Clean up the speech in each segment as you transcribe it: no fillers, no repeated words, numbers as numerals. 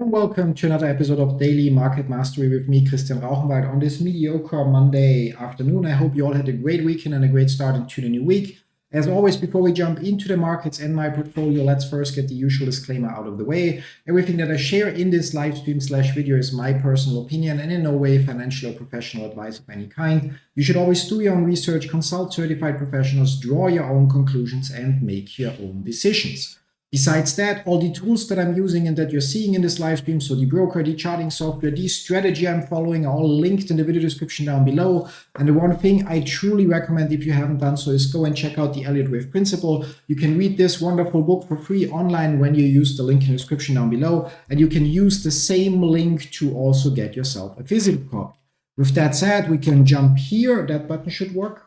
and welcome to another episode of Daily Market Mastery with me, Christian Rauchenwald, on this mediocre Monday afternoon. I hope you all had a great weekend and a great start into the new week. As always, before we jump into the markets and my portfolio, let's first get the usual disclaimer out of the way. Everything that I share in this live stream / video is my personal opinion and in no way financial or professional advice of any kind. You should always do your own research, consult certified professionals, draw your own conclusions, and make your own decisions. Besides that, all the tools that I'm using and that you're seeing in this live stream, so the broker, the charting software, the strategy I'm following, are all linked in the video description down below. And the one thing I truly recommend, if you haven't done so, is go and check out the Elliott Wave Principle. You can read this wonderful book for free online when you use the link in the description down below. And you can use the same link to also get yourself a physical copy. With that said, we can jump here. That button should work.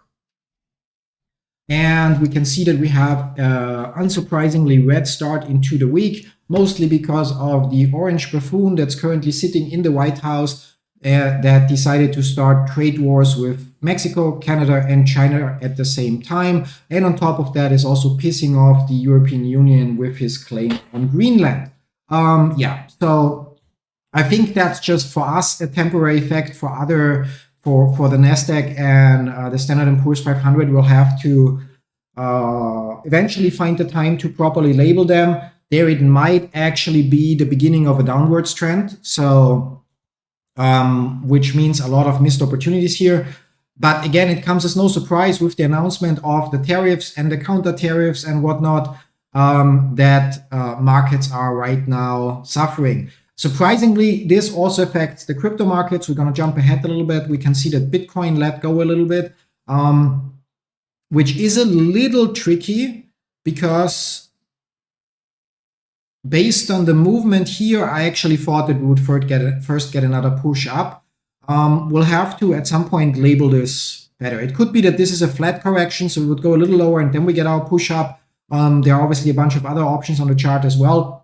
And we can see that we have unsurprisingly red start into the week, mostly because of the orange buffoon that's currently sitting in the White House that decided to start trade wars with Mexico, Canada, and China at the same time. And on top of that is also pissing off the European Union with his claim on Greenland. So I think that's just for us a temporary effect. For the Nasdaq and the Standard & Poor's 500, we'll have to eventually find the time to properly label them. There it might actually be the beginning of a downwards trend, so which means a lot of missed opportunities here. But again, it comes as no surprise with the announcement of the tariffs and the counter tariffs and whatnot that markets are right now suffering. Surprisingly, this also affects the crypto markets. We're going to jump ahead a little bit. We can see that Bitcoin let go a little bit, which is a little tricky because based on the movement here, I actually thought that we would first get another push up. We'll have to at some point label this better. It could be that this is a flat correction, so we would go a little lower and then we get our push up. There are obviously a bunch of other options on the chart as well.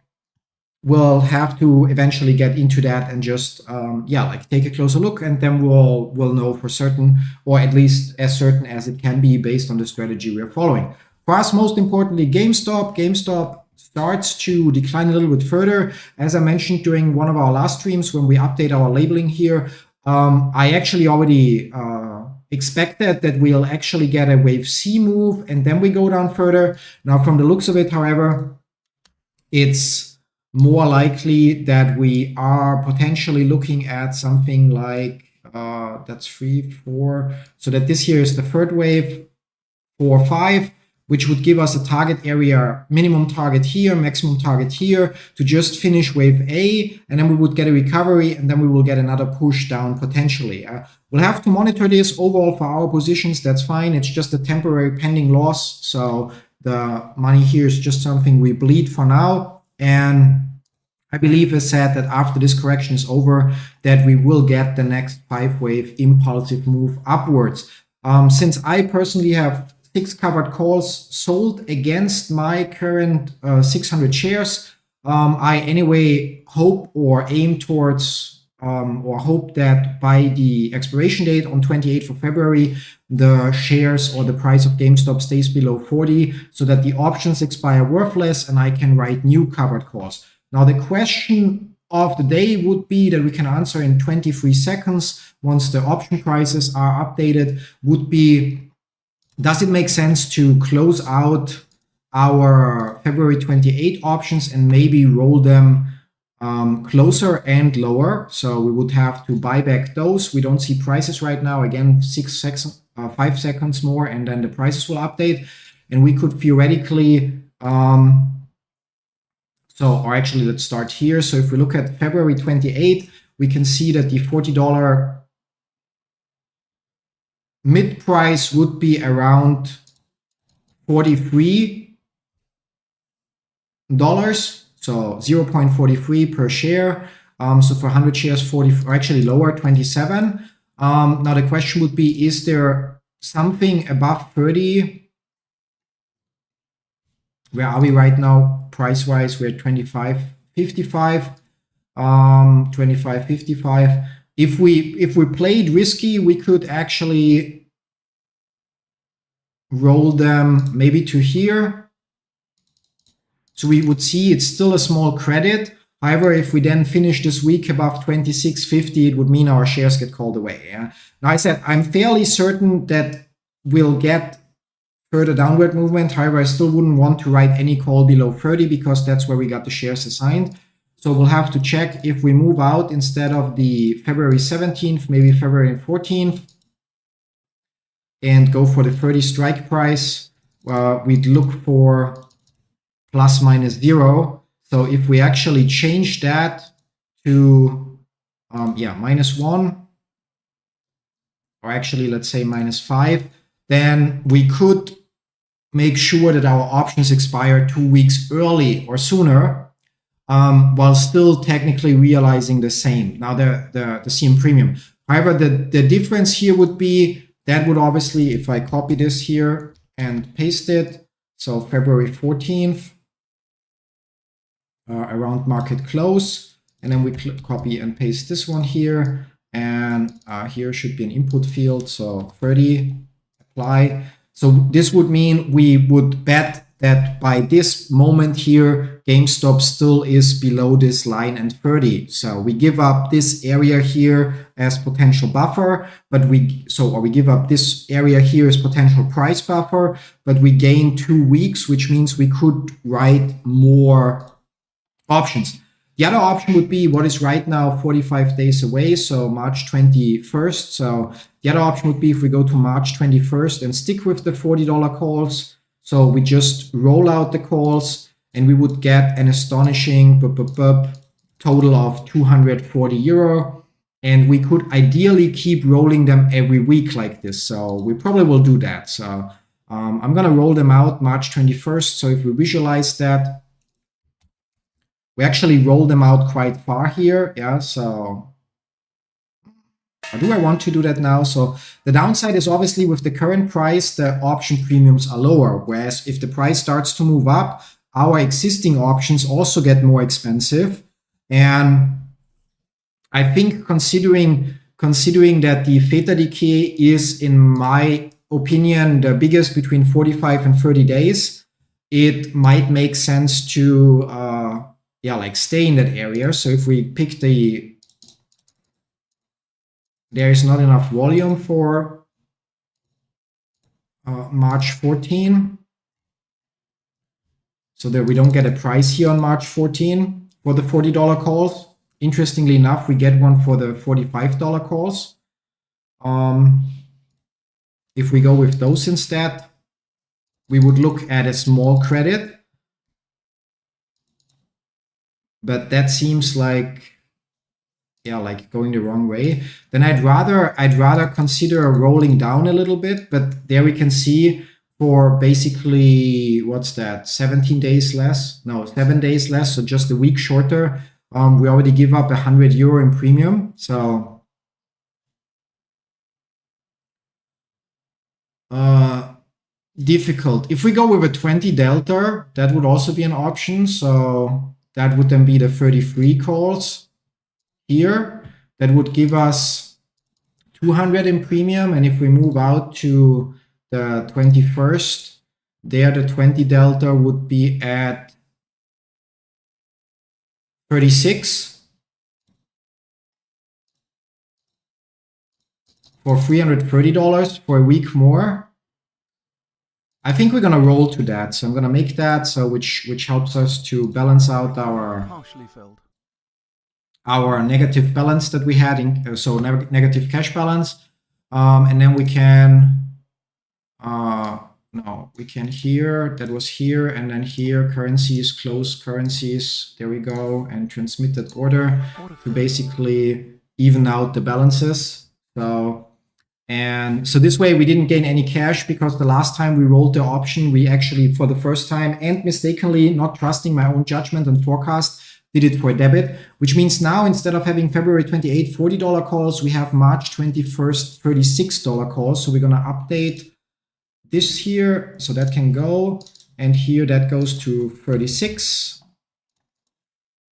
We'll have to eventually get into that and just take a closer look, and then we'll know for certain, or at least as certain as it can be based on the strategy we're following. For us, most importantly, GameStop starts to decline a little bit further. As I mentioned during one of our last streams when we update our labeling here, I actually already expected that we'll actually get a wave C move and then we go down further. Now, from the looks of it, however, it's more likely that we are potentially looking at something like that's 3, 4. So that this here is the third wave, 4, 5, which would give us a target area, minimum target here, maximum target here, to just finish wave A, and then we would get a recovery, and then we will get another push down potentially. We'll have to monitor this overall for our positions. That's fine. It's just a temporary pending loss. So the money here is just something we bleed for now. And I believe it's said that after this correction is over, that we will get the next 5-wave impulsive move upwards. Since I personally have 6 covered calls sold against my current 600 shares, I anyway hope or aim towards or hope that by the expiration date on 28th of February, the shares or the price of GameStop stays below 40 so that the options expire worthless and I can write new covered calls. Now, the question of the day would be that we can answer in 23 seconds once the option prices are updated would be, does it make sense to close out our February 28 options and maybe roll them closer and lower? So we would have to buy back those. We don't see prices right now. Again, 5 seconds more, and then the prices will update. And we could theoretically, or actually, let's start here. So if we look at February 28, we can see that the $40 mid price would be around $43. So 0.43 per share. So for 100 shares, 40, or actually lower, 27. Now the question would be, is there something above 30? Where are we right now? Price-wise, we're at 25.55. 25.55. If we played risky, we could actually roll them maybe to here. So we would see it's still a small credit. However, if we then finish this week above 26.50, it would mean our shares get called away. Yeah? Now, I said I'm fairly certain that we'll get further downward movement. However, I still wouldn't want to write any call below 30 because that's where we got the shares assigned. So we'll have to check if we move out instead of the February 17th, maybe February 14th, and go for the 30 strike price. We'd look for plus minus 0. So if we actually change that to -1, or actually let's say -5, then we could make sure that our options expire 2 weeks early or sooner, while still technically realizing the same. Now the CM premium. However, the difference here would be, that would obviously, if I copy this here and paste it, so February 14th, around market close, and then we copy and paste this one here, and here should be an input field, so 30, apply. So this would mean we would bet that by this moment here, GameStop still is below this line and 30. So we give up this area here as potential buffer, but we give up this area here as potential price buffer, but we gain 2 weeks, which means we could write more options. The other option would be what is right now 45 days away, so March 21st. So the other option would be if we go to March 21st and stick with the $40 calls. So we just roll out the calls and we would get an astonishing total of 240 euro. And we could ideally keep rolling them every week like this. So we probably will do that. So I'm going to roll them out March 21st. So if we visualize that, we actually roll them out quite far here. Yeah, so or do I want to do that now? So the downside is obviously with the current price, the option premiums are lower. Whereas if the price starts to move up, our existing options also get more expensive. And I think considering that the theta decay is, in my opinion, the biggest between 45 and 30 days, it might make sense to stay in that area. So if we pick there is not enough volume for March 14. So that we don't get a price here on March 14 for the $40 calls. Interestingly enough, we get one for the $45 calls. If we go with those instead, we would look at a small credit. But that seems like going the wrong way. Then I'd rather consider rolling down a little bit, but there we can see for basically, what's that, 17 days less? No, 7 days less, so just a week shorter. We already give up 100 euro in premium. So difficult. If we go with a 20 delta, that would also be an option. So that would then be the 33 calls here. That would give us 200 in premium. And if we move out to the 21st, there the 20 delta would be at 36 for $330 for a week more. I think we're gonna roll to that. So I'm gonna make that so which helps us to balance out our partially filled. Our negative balance that we had in, so negative cash balance, and then we can we can here, that was here, and then here currencies, close currencies, there we go, and transmit that order to basically even out the balances. So this way we didn't gain any cash, because the last time we rolled the option, we actually for the first time and mistakenly, not trusting my own judgment and forecast, did it for debit, which means now instead of having February 28th $40 calls, we have March 21st $36 calls. So we're gonna update this here, so that can go, and here that goes to 36,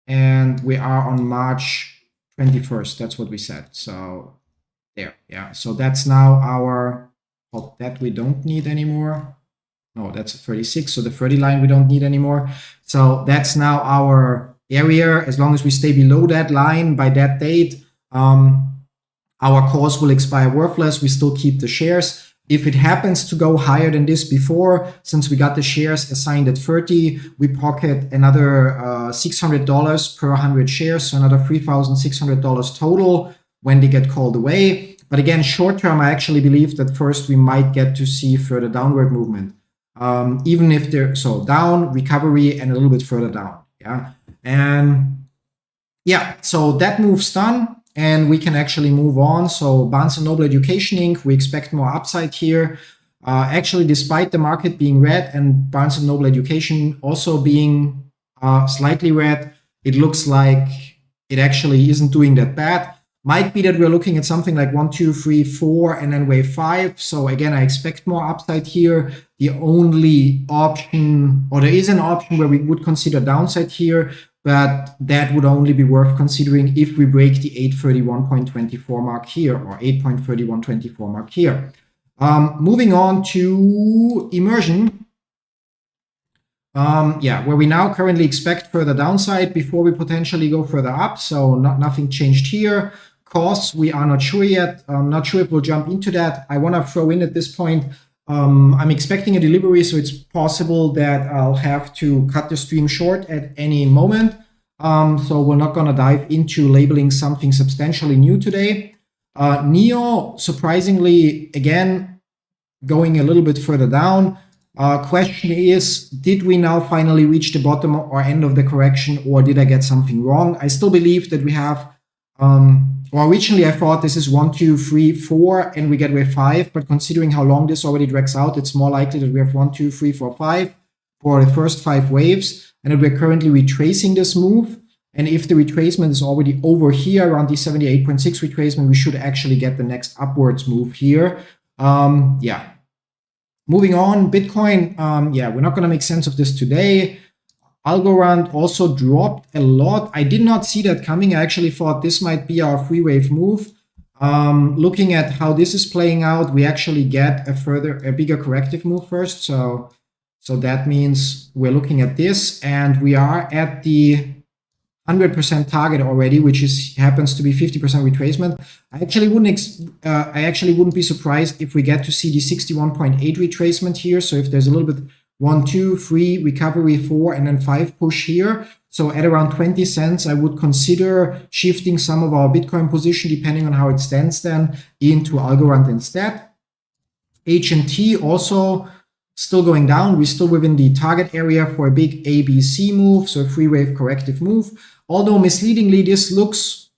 and we are on March 21st. That's what we said. So there, yeah. So that's now our, that we don't need anymore. No, that's a 36. So the 30 line we don't need anymore. So that's now our area, as long as we stay below that line by that date, our calls will expire worthless. We still keep the shares. If it happens to go higher than this before, since we got the shares assigned at 30, we pocket another $600 per 100 shares, so another $3,600 total when they get called away. But again, short term, I actually believe that first we might get to see further downward movement, even if they're so down, recovery, and a little bit further down. Yeah, and yeah, so that move's done. And we can actually move on. So Barnes & Noble Education Inc., we expect more upside here. Actually, despite the market being red and Barnes & Noble Education also being slightly red, it looks like it actually isn't doing that bad. Might be that we're looking at something like 1, 2, 3, 4, and then wave 5. So again, I expect more upside here. The only option, or there is an option where we would consider downside here, but that would only be worth considering if we break the 831.24 mark here, or 8.3124 mark here. Moving on to immersion. Yeah, where we now currently expect further downside before we potentially go further up. So nothing changed here. Costs, we are not sure yet. I'm not sure if we'll jump into that. I want to throw in at this point, I'm expecting a delivery, so it's possible that I'll have to cut the stream short at any moment. So we're not going to dive into labeling something substantially new today. NEO, surprisingly, again, going a little bit further down. Question is, did we now finally reach the bottom or end of the correction, or did I get something wrong? I still believe that we have, or originally I thought this is 1, 2, 3, 4, and we get wave 5, but considering how long this already drags out, it's more likely that we have 1, 2, 3, 4, 5 for the first 5 waves, and that we're currently retracing this move. And if the retracement is already over here around the 78.6 retracement, we should actually get the next upwards move here. Yeah. Moving on, Bitcoin, yeah, we're not going to make sense of this today. Algorand also dropped a lot. I did not see that coming. I actually thought this might be our 3-wave move. Looking at how this is playing out, we actually get a bigger corrective move first. So that means we're looking at this, and we are at the 100% target already, which happens to be 50% retracement. I actually wouldn't be surprised if we get to see the 61.8 retracement here. So if there's a little bit 1, 2, 3, recovery 4, and then 5 push here. So at around 20 cents, I would consider shifting some of our Bitcoin position, depending on how it stands then, into Algorand instead. HNT also still going down. We're still within the target area for a big ABC move, so a 3-wave corrective move. Although misleadingly, this looks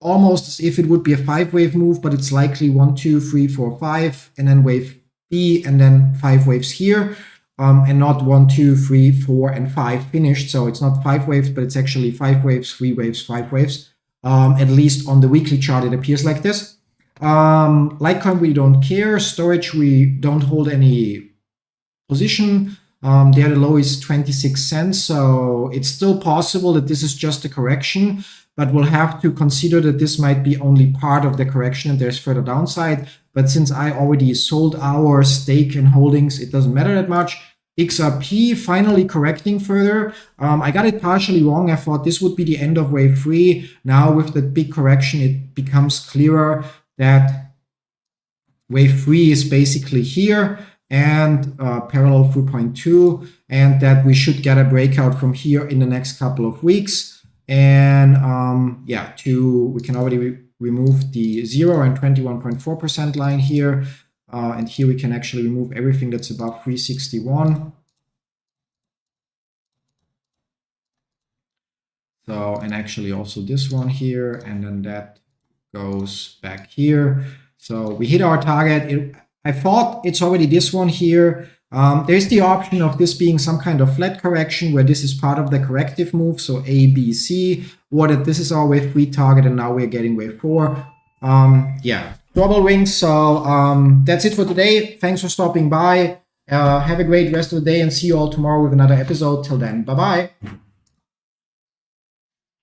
almost as if it would be a 5-wave move, but it's likely 1, 2, 3, 4, 5, and then wave B, and then 5 waves here. And not 1, 2, 3, 4, and 5 finished. So it's not 5 waves, but it's actually 5 waves, 3 waves, 5 waves. At least on the weekly chart, it appears like this. Litecoin, we don't care. Storage, we don't hold any position. There, the low is 26 cents. So it's still possible that this is just a correction, but we'll have to consider that this might be only part of the correction and there's further downside. But since I already sold our stake and holdings, it doesn't matter that much. XRP finally correcting further. I got it partially wrong. I thought this would be the end of wave 3. Now with the big correction, it becomes clearer that wave 3 is basically here and parallel through 0.2, and that we should get a breakout from here in the next couple of weeks. And yeah, we can already remove the 0 and 21.4% line here. And here we can actually remove everything that's above 361. So, and actually also this one here, and then that goes back here. So we hit our target. I thought it's already this one here. There's the option of this being some kind of flat correction where this is part of the corrective move, so A, B, C, or that this is our wave 3 target and now we're getting wave 4. Yeah, double rings. So that's it for today. Thanks for stopping by. Have a great rest of the day and see you all tomorrow with another episode. Till then, bye-bye.